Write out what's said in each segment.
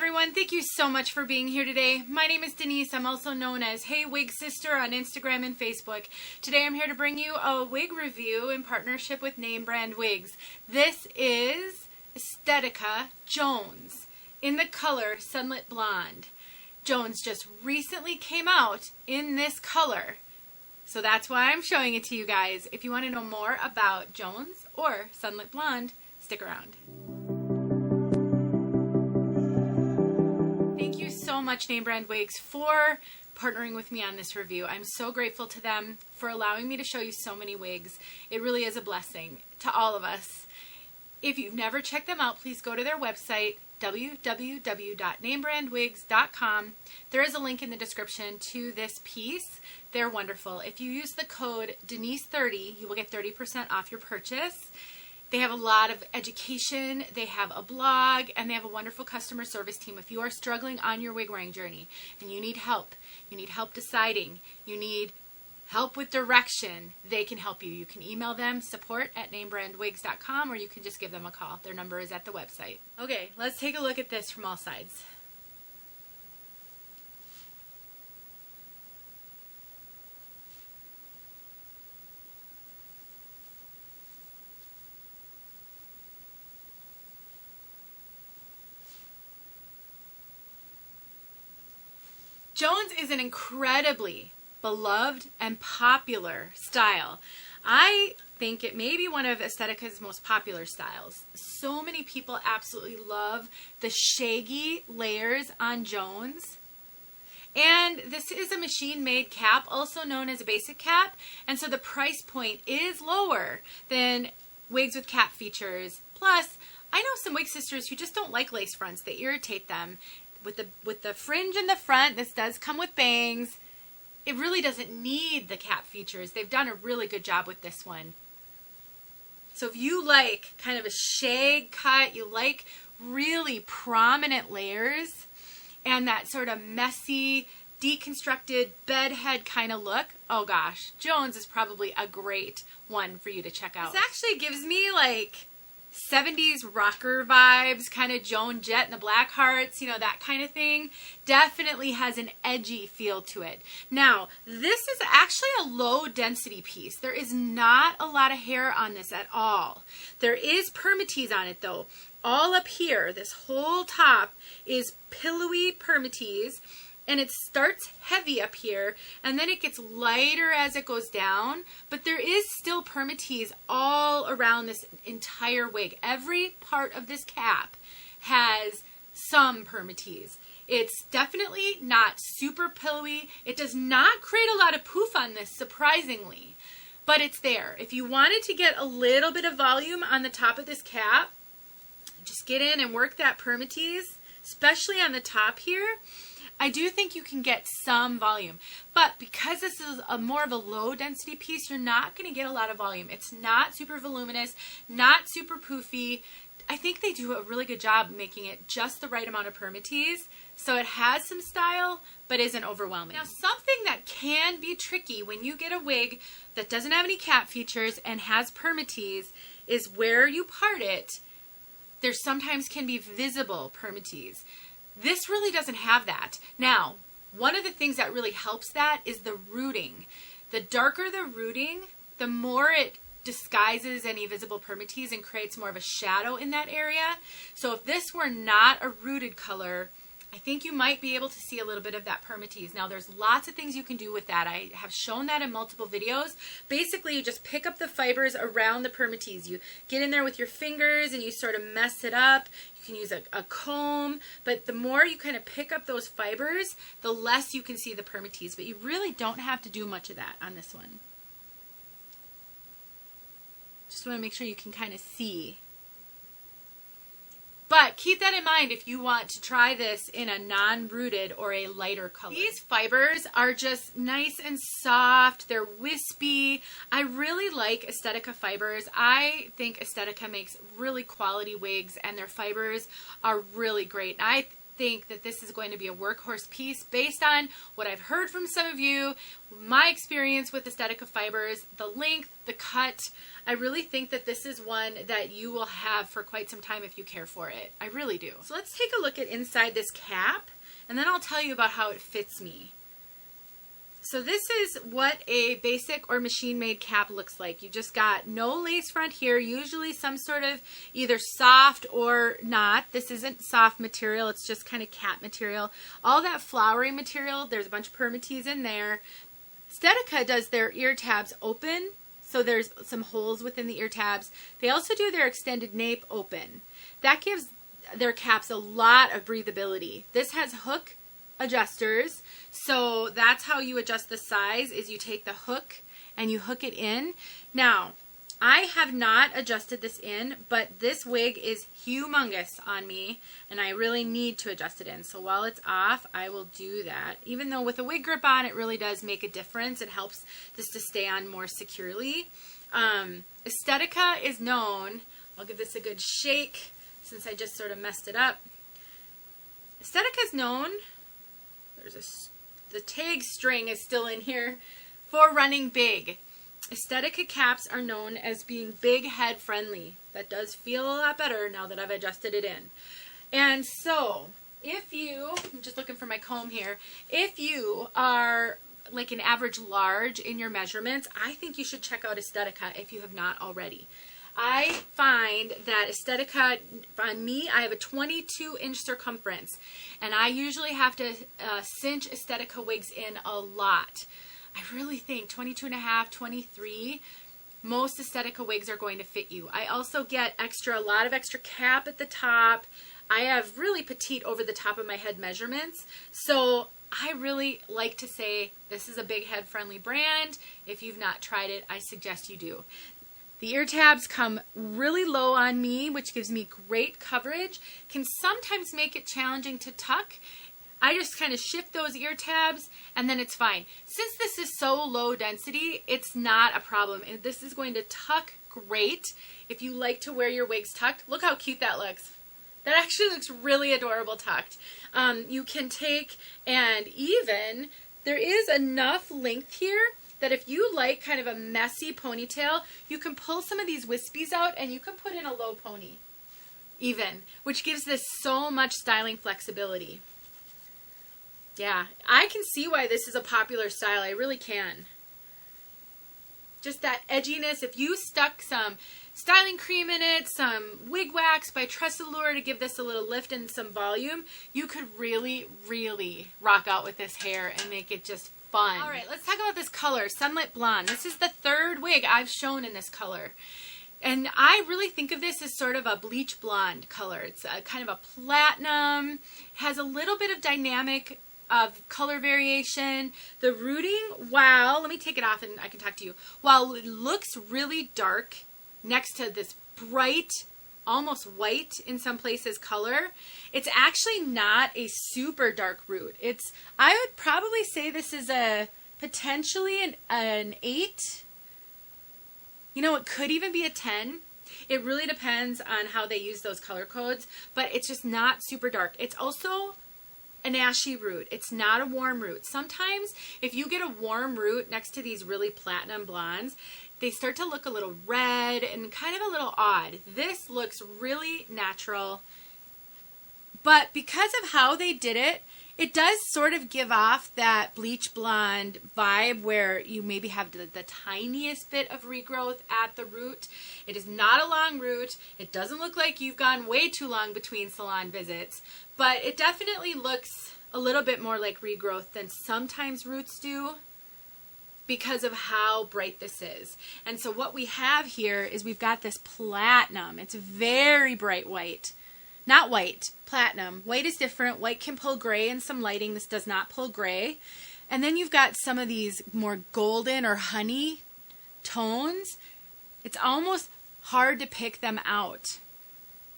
everyone, thank you so much for being here today. My name is Denise. I'm also known as heywigsister on Instagram and Facebook. Today I'm here to bring you a wig review in partnership with name brand wigs. This is Estetica Jones in the color Sunlit Blonde. Jones just recently came out in this color, so that's why I'm showing it to you guys. If you want to know more about Jones or Sunlit Blonde, stick around. Thank you so much, Name Brand Wigs, for partnering with me on this review. I'm so grateful to them for allowing me to show you so many wigs. It really is a blessing to all of us. If you've never checked them out, please go to their website, www.namebrandwigs.com. There is a link in the description to this piece. They're wonderful. If you use the code Denise30, you will get 30% off your purchase. They have a lot of education, they have a blog, and they have a wonderful customer service team. If you are struggling on your wig wearing journey and you need help deciding, you need help with direction, they can help you. You can email them, support@namebrandwigs.com, or you can just give them a call. Their number is at the website. Okay, let's take a look at this from all sides. Jones is an incredibly beloved and popular style. I think it may be one of Estetica's most popular styles. So many people absolutely love the shaggy layers on Jones. And this is a machine-made cap, also known as a basic cap, and so the price point is lower than wigs with cap features. Plus, I know some wig sisters who just don't like lace fronts. They irritate them. With the fringe in the front, this does come with bangs. It really doesn't need the cap features. They've done a really good job with this one. So if you like kind of a shag cut, you like really prominent layers, and that sort of messy, deconstructed bedhead kind of look, oh gosh, Jones is probably a great one for you to check out. This actually gives me like 70s rocker vibes, kind of Joan Jett and the Blackhearts, you know, that kind of thing. Definitely has an edgy feel to it. Now, this is actually a low density piece. There is not a lot of hair on this at all. There is Permatease on it though. All up here, this whole top is pillowy Permatease, and it starts heavy up here, and then it gets lighter as it goes down, but there is still Permatease all around this entire wig. Every part of this cap has some Permatease. It's definitely not super pillowy. It does not create a lot of poof on this, surprisingly, but it's there. If you wanted to get a little bit of volume on the top of this cap, just get in and work that Permatease, especially on the top here. I do think you can get some volume, but because this is more of a low density piece, you're not going to get a lot of volume. It's not super voluminous, not super poofy. I think they do a really good job making it just the right amount of Permatease, so it has some style, but isn't overwhelming. Now, something that can be tricky when you get a wig that doesn't have any cap features and has Permatease is where you part it, there sometimes can be visible Permatease. This really doesn't have that. Now, one of the things that really helps that is the rooting. The darker the rooting, the more it disguises any visible Permatease and creates more of a shadow in that area. So if this were not a rooted color, I think you might be able to see a little bit of that Permatease. Now, there's lots of things you can do with that. I have shown that in multiple videos. Basically, you just pick up the fibers around the Permatease. You get in there with your fingers and you sort of mess it up. You can use a comb, but the more you kind of pick up those fibers, the less you can see the Permatease. But you really don't have to do much of that on this one. Just want to make sure you can kind of see. But keep that in mind if you want to try this in a non-rooted or a lighter color. These fibers are just nice and soft. They're wispy. I really like Estetica fibers. I think Estetica makes really quality wigs, and their fibers are really great. I think that this is going to be a workhorse piece based on what I've heard from some of you, my experience with Estetica fibers, the length, the cut. I really think that this is one that you will have for quite some time if you care for it. I really do. So let's take a look at inside this cap, and then I'll tell you about how it fits me. So this is what a basic or machine-made cap looks like. You just got no lace front here, usually some sort of either soft or not. This isn't soft material, it's just kind of cap material. All that flowery material, there's a bunch of Permatease in there. Estetica does their ear tabs open, so there's some holes within the ear tabs. They also do their extended nape open. That gives their caps a lot of breathability. This has hook adjusters, so that's how you adjust the size, is you take the hook and you hook it in. Now, I have not adjusted this in, but this wig is humongous on me and I really need to adjust it in. So while it's off, I will do that. Even though with a wig grip on, it really does make a difference. It helps this to stay on more securely. Estetica is known, I'll give this a good shake since I just sort of messed it up. Estetica is known, the tag string is still in here, for running big. Estetica caps are known as being big head friendly. That does feel a lot better now that I've adjusted it in. And so, if you, I'm just looking for my comb here, if you are like an average large in your measurements, I think you should check out Estetica if you have not already. I find that Estetica, on me, I have a 22-inch circumference, and I usually have to cinch Estetica wigs in a lot. I really think 22 and a half, 23, most Estetica wigs are going to fit you. I also get a lot of extra cap at the top. I have really petite over the top of my head measurements, so I really like to say this is a big head friendly brand. If you've not tried it, I suggest you do. The ear tabs come really low on me, which gives me great coverage. Can sometimes make it challenging to tuck. I just kind of shift those ear tabs and then it's fine. Since this is so low density, it's not a problem. And this is going to tuck great if you like to wear your wigs tucked. Look how cute that looks. That actually looks really adorable tucked. You can take, and even there is enough length here that if you like kind of a messy ponytail, you can pull some of these wispies out and you can put in a low pony even, which gives this so much styling flexibility. Yeah, I can see why this is a popular style. I really can. Just that edginess. If you stuck some styling cream in it, some wig wax by Tressalure to give this a little lift and some volume, you could really, really rock out with this hair and make it just fun. All right, let's talk about this color, Sunlit Blonde. This is the third wig I've shown in this color. And I really think of this as sort of a bleach blonde color. It's a kind of a platinum, has a little bit of dynamic of color variation. The rooting, wow, let me take it off and I can talk to you. While it looks really dark next to this bright, almost white in some places color, it's actually not a super dark root. I would probably say this is potentially an 8. You know, it could even be a 10. It really depends on how they use those color codes, but it's just not super dark. It's also an ashy root. It's not a warm root. Sometimes if you get a warm root next to these really platinum blondes, they start to look a little red and kind of a little odd. This looks really natural, but because of how they did it, it does sort of give off that bleach blonde vibe where you maybe have the tiniest bit of regrowth at the root. It is not a long root. It doesn't look like you've gone way too long between salon visits, but it definitely looks a little bit more like regrowth than sometimes roots do because of how bright this is. And so what we have here is we've got this platinum. It's very bright white. Not white, platinum. White is different. White can pull gray in some lighting. This does not pull gray. And then you've got some of these more golden or honey tones. It's almost hard to pick them out,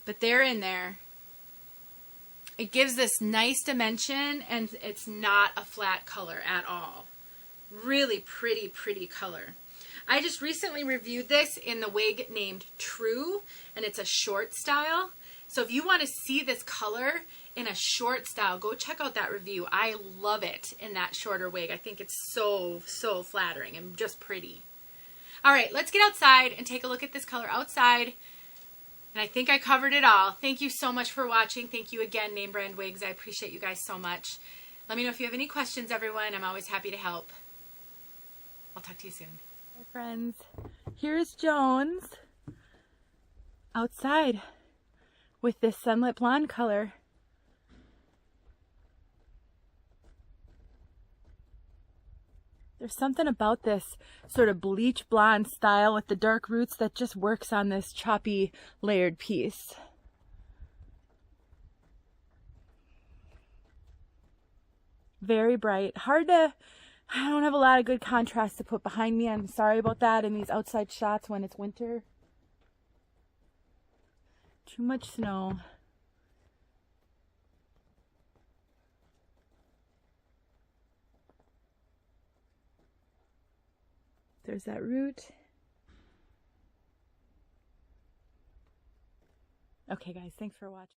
but they're in there. It gives this nice dimension, and it's not a flat color at all. Really pretty, pretty color. I just recently reviewed this in the wig named True, and it's a short style. So if you want to see this color in a short style, go check out that review. I love it in that shorter wig. I think it's so flattering and just pretty. All right, let's get outside and take a look at this color outside. And I think I covered it all. Thank you so much for watching. Thank you again, Name Brand Wigs. I appreciate you guys so much. Let me know if you have any questions, everyone. I'm always happy to help. I'll talk to you soon. Hi, friends. Here's Jones outside with this Sunlit Blonde color. There's something about this sort of bleach blonde style with the dark roots that just works on this choppy layered piece. Very bright. I don't have a lot of good contrast to put behind me. I'm sorry about that in these outside shots when it's winter. Too much snow. There's that root. Okay, guys, thanks for watching.